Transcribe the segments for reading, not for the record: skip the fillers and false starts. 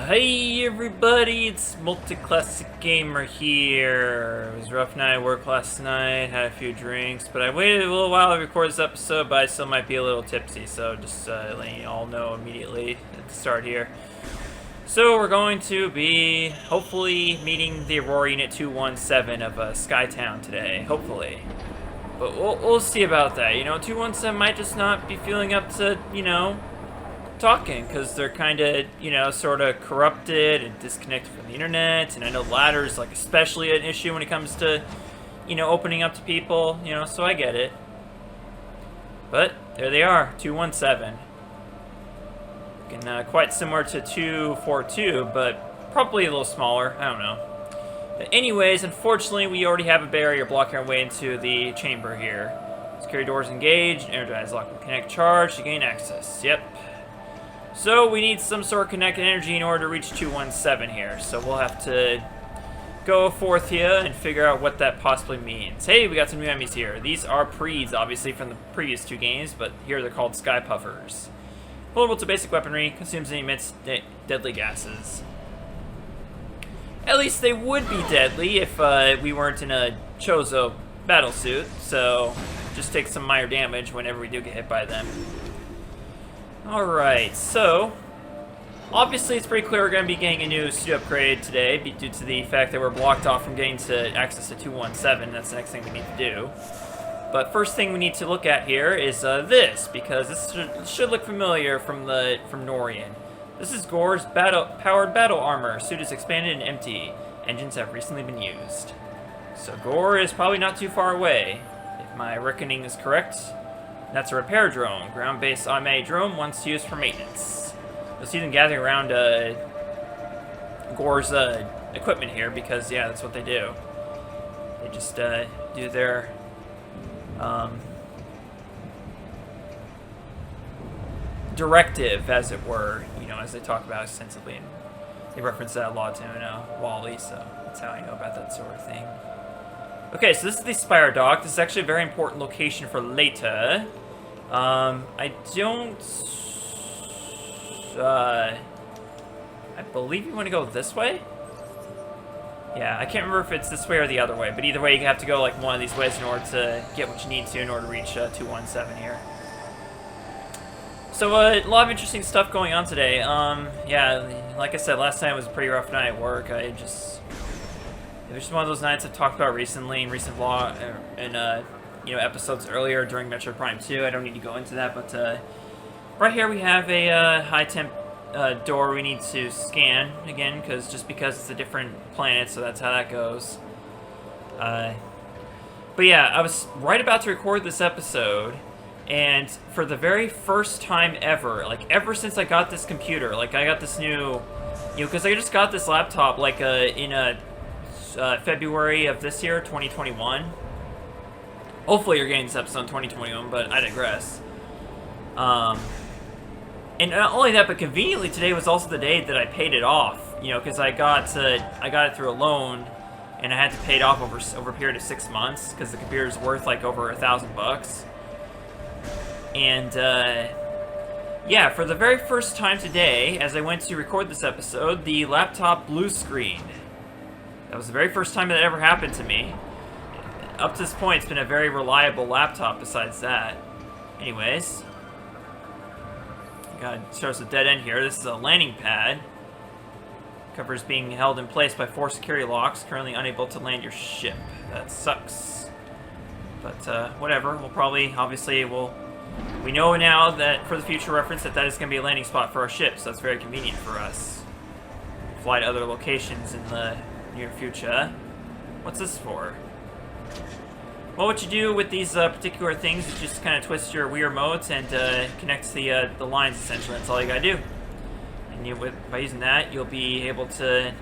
Hey everybody, it's Multi-Classic Gamer here. It was a rough night at work last night, had a few drinks, but I waited a little while to record this episode, but I still might be a little tipsy, so just letting you all know immediately at the start here. So we're going to be, hopefully, meeting the Aurora Unit 217 of Skytown today, hopefully. But we'll see about that, 217 might just not be feeling up to, talking, because they're kind of, sort of corrupted and disconnected from the internet, and I know ladder is, like, especially an issue when it comes to, opening up to people, so I get it. But, there they are, 217. Looking quite similar to 242, but probably a little smaller, I don't know. But anyways, unfortunately, we already have a barrier blocking our way into the chamber here. Security doors engaged, energize lock and connect charge to gain access, yep. So we need some sort of connected energy in order to reach 217 here. So we'll have to go forth here and figure out what that possibly means. Hey, we got some new enemies here. These are Preeds, obviously from the previous two games, but here they're called Sky Puffers. Vulnerable to basic weaponry, consumes and emits deadly gases. At least they would be deadly if we weren't in a Chozo battlesuit, so just take some minor damage whenever we do get hit by them. Alright, so obviously it's pretty clear we're going to be getting a new suit upgrade today due to the fact that we're blocked off from getting to access to 217. That's the next thing we need to do. But first thing we need to look at here is this, because this should look familiar from Norian. This is Gore's powered battle armor. Suit is expanded and empty. Engines have recently been used. So Gore is probably not too far away, if my reckoning is correct. That's a repair drone, ground-based automatic drone once used for maintenance. You'll see them gathering around Gore's equipment here because, yeah, that's what they do. They just do their directive, as it were, as they talk about extensively. And they reference that a lot to Wall-E, so that's how I know about that sort of thing. Okay, so this is the Spire Dock. This is actually a very important location for later. I believe you want to go this way? Yeah, I can't remember if it's this way or the other way, but either way you have to go like one of these ways in order to get what you need to in order to reach 217 here. So a lot of interesting stuff going on today. Yeah, like I said, last night was a pretty rough night at work. It was just one of those nights I've talked about recently in recent vlog and episodes earlier during Metroid Prime 2. I don't need to go into that, but right here we have a high temp door we need to scan again, because it's a different planet, so that's how that goes. But yeah, I was right about to record this episode, and for the very first time ever, like ever since I got this computer, like I got this new, because I just got this laptop like in February of this year, 2021. Hopefully you're getting this episode in 2021, but I digress. And not only that, but conveniently today was also the day that I paid it off. Because I got it through a loan, and I had to pay it off over a period of 6 months because the computer is worth like over $1,000. And yeah, for the very first time today, as I went to record this episode, the laptop blue screened. That was the very first time that ever happened to me. Up to this point, it's been a very reliable laptop besides that. Anyways. God, it shows a dead end here. This is a landing pad. Cover is being held in place by 4 security locks. Currently unable to land your ship. That sucks. But, whatever. We'll probably, obviously, we know now that, for the future reference, that is going to be a landing spot for our ship, so that's very convenient for us. Fly to other locations in the near future. What's this for? Well, what you do with these particular things is just kind of twist your Wii remote and connect the lines, essentially. That's all you gotta do. And by using that, you'll be able to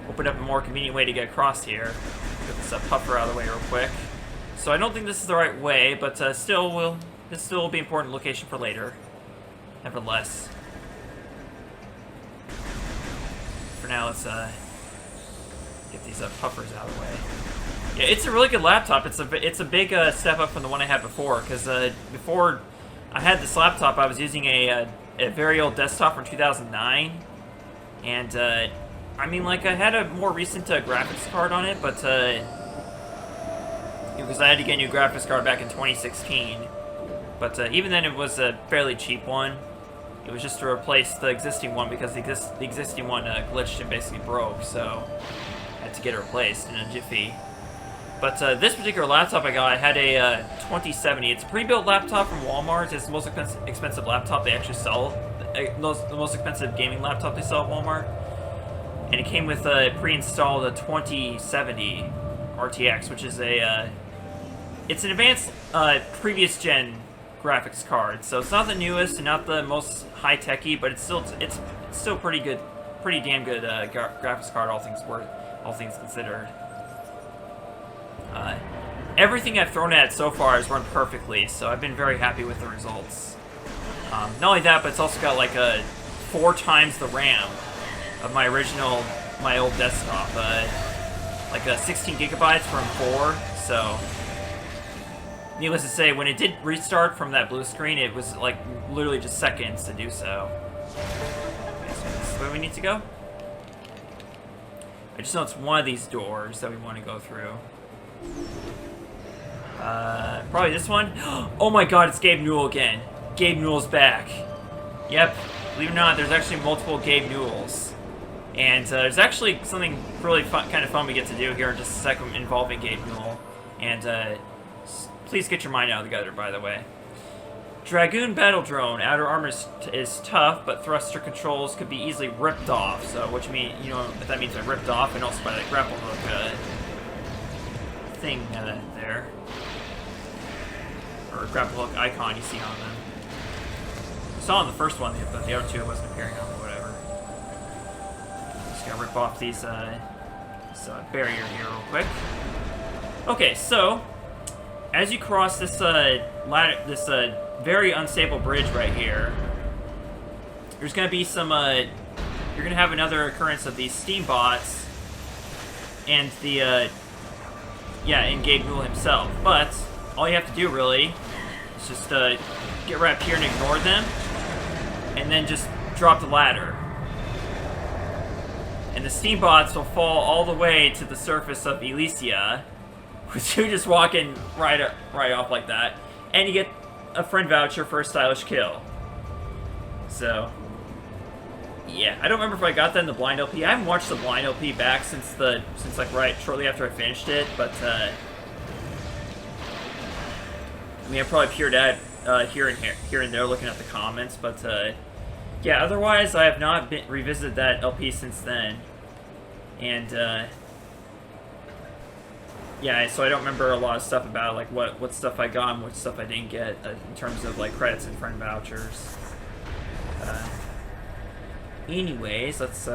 open up a more convenient way to get across here. Get this puffer out of the way real quick. So I don't think this is the right way, but this still will be an important location for later. Nevertheless. For now, let's get these puffers out of the way. Yeah, it's a really good laptop. It's a big step up from the one I had before, because before I had this laptop, I was using a very old desktop from 2009, And, I mean, like, I had a more recent graphics card on it, but, because I had to get a new graphics card back in 2016. But even then, it was a fairly cheap one. It was just to replace the existing one because the existing one glitched and basically broke, so I had to get it replaced in a jiffy. But this particular laptop I got, I had a 2070. It's a pre-built laptop from Walmart. It's the most expensive laptop they actually sell. The most expensive gaming laptop they sell at Walmart. And it came with a pre-installed 2070 RTX, which is a it's an advanced previous gen graphics card. So it's not the newest and not the most high-techy, but it's still pretty good, pretty damn good graphics card, all things considered. Everything I've thrown at it so far has run perfectly, so I've been very happy with the results. Not only that, but it's also got like 4 times the RAM of my old desktop. Like 16 gigabytes from 4, so needless to say, when it did restart from that blue screen, it was like literally just seconds to do so. Okay, so this is where we need to go. I just know it's one of these doors that we want to go through. Probably this one. Oh my god, it's Gabe Newell again. Gabe Newell's back. Yep, believe it or not, there's actually multiple Gabe Newells. And there's actually something really kind of fun we get to do here in just a second involving Gabe Newell. And please get your mind out of the gutter, by the way. Dragoon Battle Drone. Outer armor is tough, but thruster controls could be easily ripped off. So what you mean, you know what that means by ripped off, and also by the grapple hook thing there. Or grapple hook icon you see on them. I saw on the first one, but the other two wasn't appearing on, or whatever. Just gotta rip off these this barrier here real quick. Okay, so as you cross this very unstable bridge right here, there's gonna be some you're gonna have another occurrence of these steam bots and the and Gabe Newell himself. But all you have to do really is just get right up here and ignore them, and then just drop the ladder. And the steam bots will fall all the way to the surface of Elysia, with you just walking right off like that, and you get a friend voucher for a stylish kill. So, yeah, I don't remember if I got that in the blind LP. I haven't watched the blind LP back since like shortly after I finished it, but I mean, I probably peered at here and there looking at the comments, but yeah, otherwise I have not revisited that LP since then, and yeah, so I don't remember a lot of stuff about like what stuff I got and what stuff I didn't get in terms of like credits and friend vouchers. Anyways, let's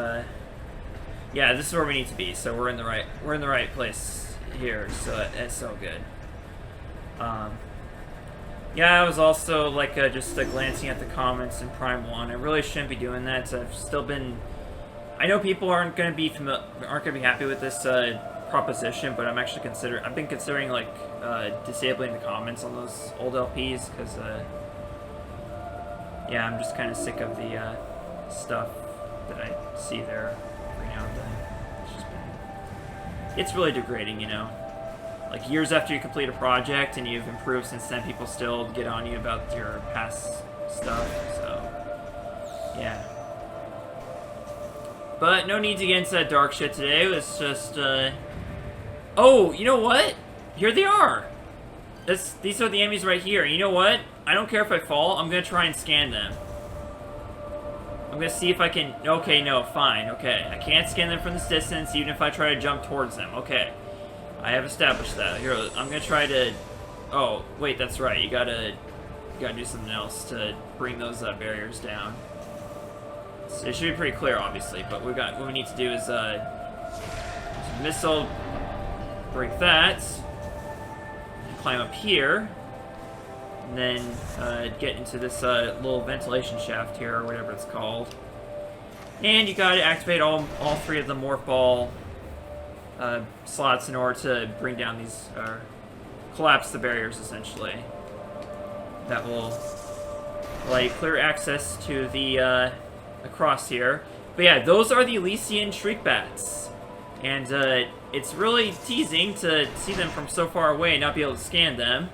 yeah, this is where we need to be. So we're in the right place here. So that's so good. Yeah, I was also like just glancing at the comments in Prime 1. I really shouldn't be doing that. So I've still been. I know people aren't going to be happy with this proposition, but I've been considering like disabling the comments on those old LPs because yeah, I'm just kind of sick of the stuff that I see there every now and then. It's really degrading, you know. Like years after you complete a project and you've improved since then, people still get on you about your past stuff. So yeah. But no need to get into that dark shit today. It's just oh, you know what? Here they are. These are the enemies right here. You know what? I don't care if I fall. I'm gonna try and scan them. I'm gonna see if I can. Okay, no, fine. Okay, I can't scan them from this distance, even if I try to jump towards them. Okay, I have established that. Here, I'm gonna try to. Oh, wait, that's right. You gotta do something else to bring those barriers down. So it should be pretty clear, obviously. But what we need to do is missile. Break that, climb up here, and then get into this little ventilation shaft here, or whatever it's called. And you gotta activate all 3 of the morph ball slots in order to bring down these, collapse the barriers, essentially. That will allow you clear access to the across here. But yeah, those are the Elysian Shriek Bats. And it's really teasing to see them from so far away and not be able to scan them.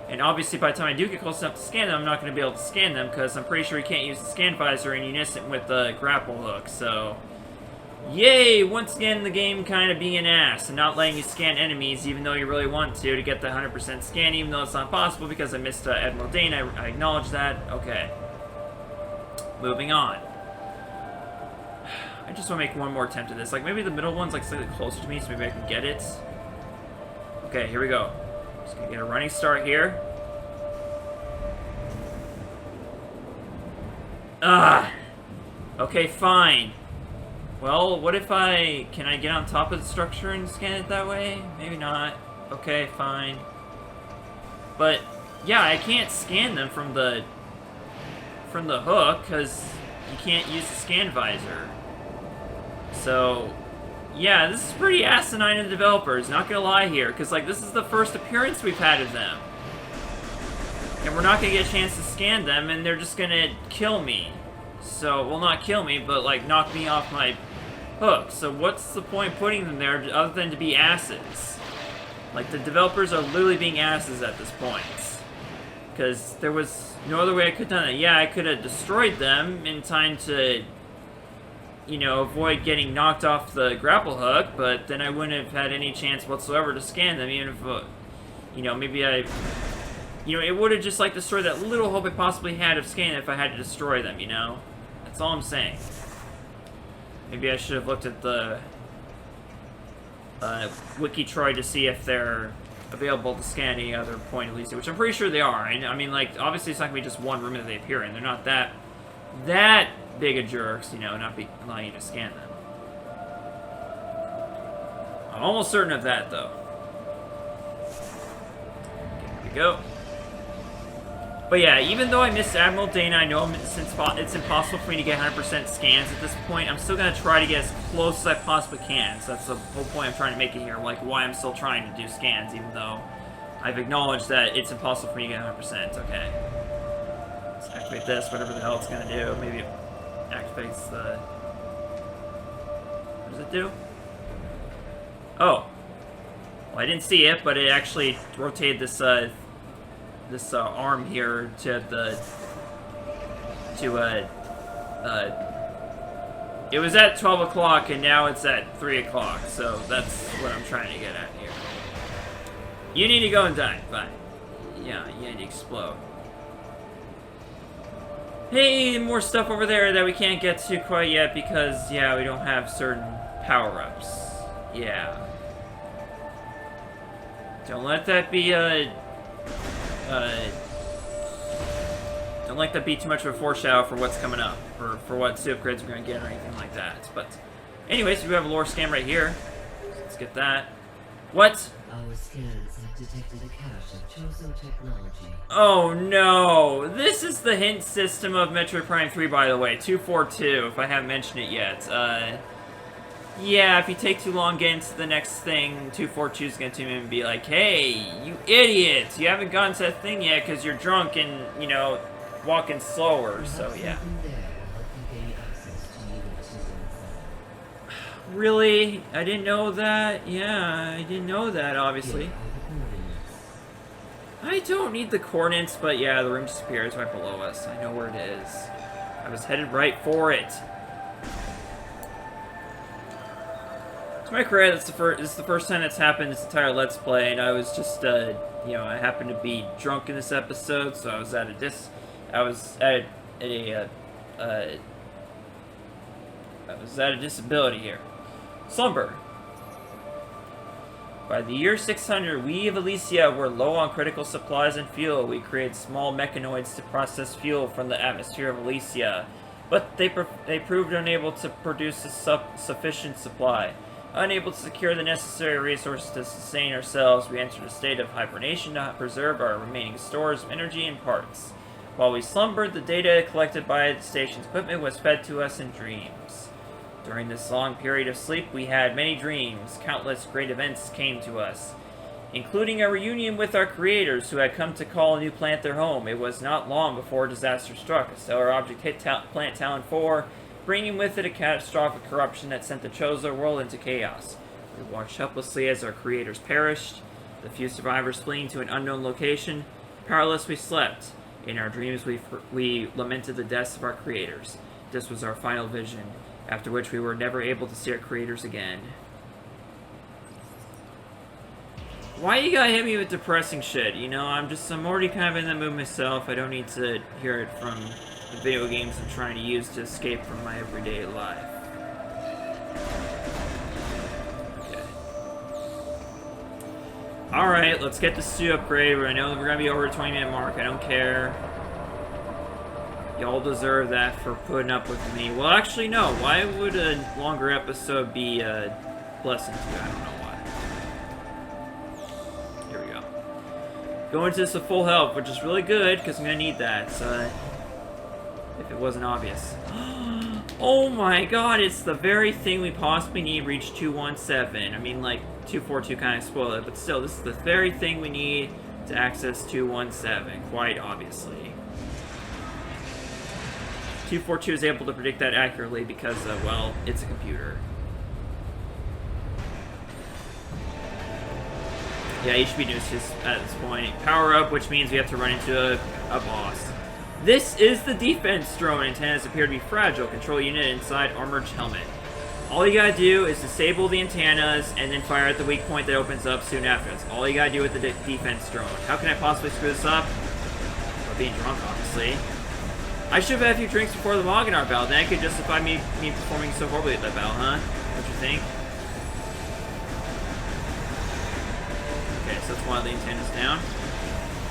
And obviously by the time I do get close enough to scan them, I'm not going to be able to scan them because I'm pretty sure you can't use the scan visor in unison with the grapple hook. So, yay! Once again, the game kind of being an ass and not letting you scan enemies even though you really want to get the 100% scan, even though it's not possible because I missed Admiral Dane. I acknowledge that. Okay. Moving on. I just want to make one more attempt at this. Like, maybe the middle one's, like, slightly closer to me, so maybe I can get it. Okay, here we go. Just gonna get a running start here. Ah! Okay, fine. Well, what if can I get on top of the structure and scan it that way? Maybe not. Okay, fine. But, yeah, I can't scan them from the hook, because you can't use the scan visor. So, yeah, this is pretty asinine of the developers, not gonna lie here, because, like, this is the first appearance we've had of them. And we're not gonna get a chance to scan them, and they're just gonna kill me. So, well, not kill me, but, like, knock me off my hook. So what's the point putting them there other than to be asses? Like, the developers are literally being asses at this point. Because there was no other way I could have done it. Yeah, I could have destroyed them in time to, you know, avoid getting knocked off the grapple hook, but then I wouldn't have had any chance whatsoever to scan them, even if, you know, maybe it would have just, like, destroyed that little hope I possibly had of scanning if I had to destroy them, you know? That's all I'm saying. Maybe I should have looked at the Wiki-Troid to see if they're available to scan any other point, at least, which I'm pretty sure they are. I mean, like, obviously it's not going to be just one room that they appear in. They're not that big of jerks, you know, not allowing you to scan them. I'm almost certain of that, though. Okay, here we go. But yeah, even though I missed Admiral Dana, I know it's impossible for me to get 100% scans at this point. I'm still going to try to get as close as I possibly can. So that's the whole point I'm trying to make it here, like why I'm still trying to do scans, even though I've acknowledged that it's impossible for me to get 100%. Okay. Let's activate this, whatever the hell it's going to do. Maybe it activates the... What does it do? Oh. Well, I didn't see it, but it actually rotated this arm here to it was at 12 o'clock and now it's at 3 o'clock, so that's what I'm trying to get at here. You need to go and die. Bye. Yeah, you need to explode. Hey, more stuff over there that we can't get to quite yet because, yeah, we don't have certain power-ups. Yeah. Don't let that be don't let that be too much of a foreshadow for what's coming up, or for what suit upgrades we're going to get or anything like that. But, anyways, we have a lore scan right here. Let's get that. What? Our scans have detected a cache of Chozo technology. Oh no! This is the hint system of Metroid Prime 3, by the way. 242, if I haven't mentioned it yet. Yeah, if you take too long getting to the next thing, 242 is going to and be like, hey, you idiots! You haven't gotten to that thing yet because you're drunk and, you know, walking slower, so yeah. Really? I didn't know that? Yeah, I didn't know that, obviously. I don't need the coordinates, but yeah, the room disappears right below us. I know where it is. I was headed right for it. To my credit, this is the first time it's happened this entire Let's Play, and I was just, you know, I happened to be drunk in this episode, so I was at a disability here. Slumber. By the year 600, we of Elysia were low on critical supplies and fuel. We created small mechanoids to process fuel from the atmosphere of Elysia, but they proved unable to produce a sufficient supply. Unable to secure the necessary resources to sustain ourselves, we entered a state of hibernation to preserve our remaining stores of energy and parts. While we slumbered, the data collected by the station's equipment was fed to us in dreams. During this long period of sleep, we had many dreams. Countless great events came to us, including a reunion with our creators who had come to call a new planet their home. It was not long before disaster struck. A stellar object hit Planet Talon 4, bringing with it a catastrophic corruption that sent the Chozo world into chaos. We watched helplessly as our creators perished, the few survivors fleeing to an unknown location. Powerless, we slept. In our dreams, we lamented the deaths of our creators. This was our final vision, after which we were never able to see our creators again. Why you gotta hit me with depressing shit? You know, I'm already kind of in the mood myself. I don't need to hear it from the video games I'm trying to use to escape from my everyday life. Okay. Alright, let's get the suit upgraded. I know that we're gonna be over the 20-minute mark. I don't care. Y'all deserve that for putting up with me. Well, actually, no. Why would a longer episode be a blessing to you? I don't know why. Here we go. Go into this with full health, which is really good, because I'm going to need that, if it wasn't obvious. Oh my god, it's the very thing we possibly need to reach 217. I mean, like, 242 kind of spoiled it, but still, this is the very thing we need to access 217, quite obviously. 242 is able to predict that accurately because, well, it's a computer. Yeah, you should be just at this point. Power up, which means we have to run into a boss. This is the defense drone. Antennas appear to be fragile. Control unit inside armored helmet. All you gotta do is disable the antennas and then fire at the weak point that opens up soon after. That's all you gotta do with the defense drone. How can I possibly screw this up? Well, being drunk, obviously. I should have had a few drinks before the Magnar battle. Then I could justify me performing so horribly at that battle, huh? What you think? Okay, so that's one of the antennas down.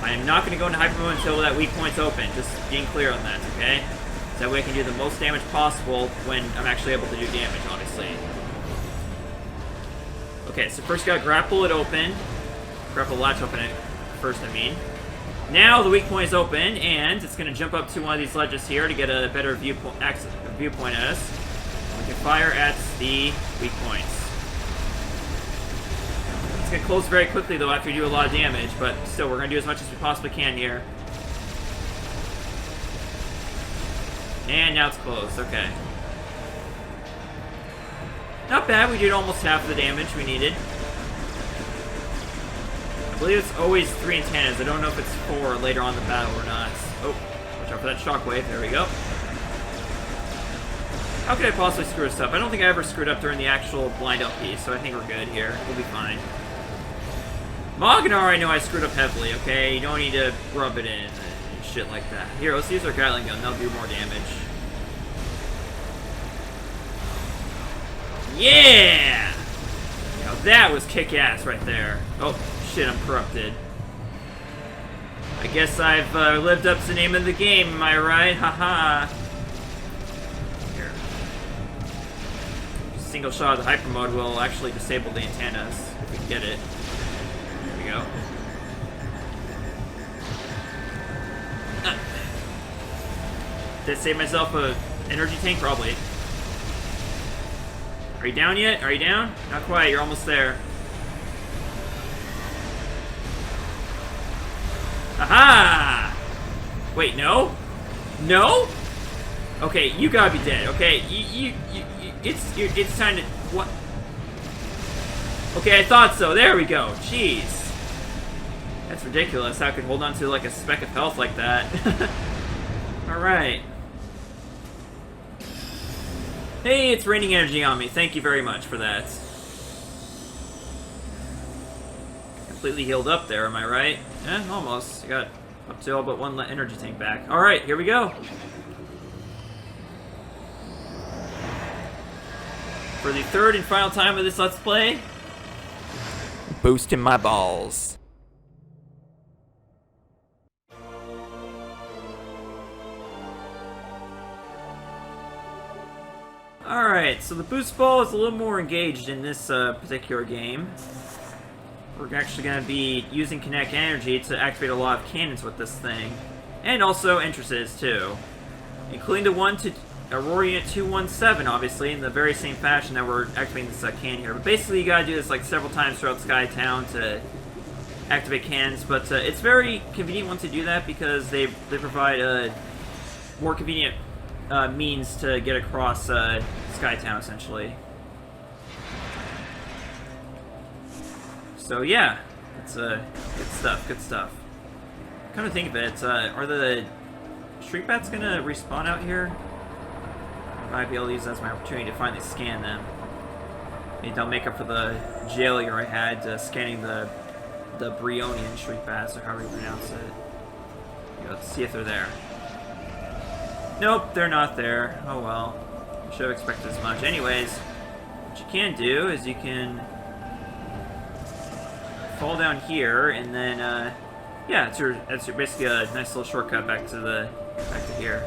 I am not going to go into hyper mode until that weak point's open. Just being clear on that, okay? So that way I can do the most damage possible when I'm actually able to do damage, obviously. Okay, so first gotta grapple it open. Grapple latch open it first, I mean. Now the weak point is open, and it's going to jump up to one of these ledges here to get a better viewpoint at us. We can fire at the weak points. It's going to close very quickly, though, after you do a lot of damage, but still, we're going to do as much as we possibly can here. And now it's closed. Okay. Not bad. We did almost half of the damage we needed. I believe it's always 3 antennas. I don't know if it's 4 later on in the battle or not. Oh, watch out for that shockwave. There we go. How could I possibly screw this up? I don't think I ever screwed up during the actual blind LP, so I think we're good here. We'll be fine. Magnar, I know I screwed up heavily, okay? You don't need to rub it in and shit like that. Here, let's use our Gatling gun. That'll do more damage. Yeah! Now that was kick-ass right there. Oh. Shit, I'm corrupted. I guess I've lived up to the name of the game, am I right? Haha. Here. Single shot of the hyper mode will actually disable the antennas, if we can get it. There we go. Did I save myself an energy tank? Probably. Are you down yet? Are you down? Not quite, you're almost there. Aha! Wait, no? No? Okay, you gotta be dead. Okay, it's time to what? Okay, I thought so. There we go. Jeez, that's ridiculous. How I could hold on to like a speck of health like that. All right. Hey, it's raining energy on me. Thank you very much for that. Completely healed up there, am I right? Eh, almost. I got up to all but one energy tank back. Alright, here we go. For the third and final time of this Let's Play, boosting my balls. Alright, so the boost ball is a little more engaged in this particular game. We're actually going to be using kinetic energy to activate a lot of cannons with this thing. And also entrances, too. Including the one to Aurora Unit 217, obviously, in the very same fashion that we're activating this cannon here. But basically, you gotta do this like several times throughout Sky Town to activate cannons. But it's very convenient once you do that because they provide a more convenient means to get across Skytown, essentially. So yeah, it's good stuff, good stuff. Come to think of it, are the Shriek Bats gonna respawn out here? I might be able to use that as my opportunity to finally scan them. Maybe they'll make up for the failure I had scanning the Brionian Shriek Bats, or however you pronounce it. Let's see if they're there. Nope, they're not there. Oh well. I should have expected as much. Anyways, what you can do is you can fall down here, and then yeah, it's basically a nice little shortcut back to here.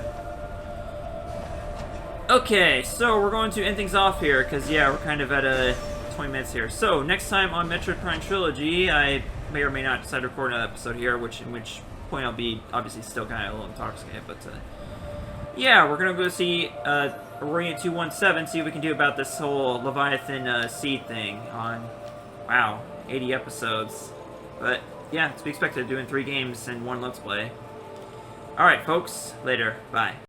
Okay, so we're going to end things off here because yeah, we're kind of at 20 minutes here. So next time on Metroid Prime Trilogy, I may or may not decide to record another episode here, in which point I'll be obviously still kind of a little intoxicated, but yeah, we're gonna go see Orient 217, see what we can do about this whole Leviathan seed thing on, wow, 80 episodes. But yeah, to be expected, doing 3 games and 1 Let's Play. Alright folks, later, bye.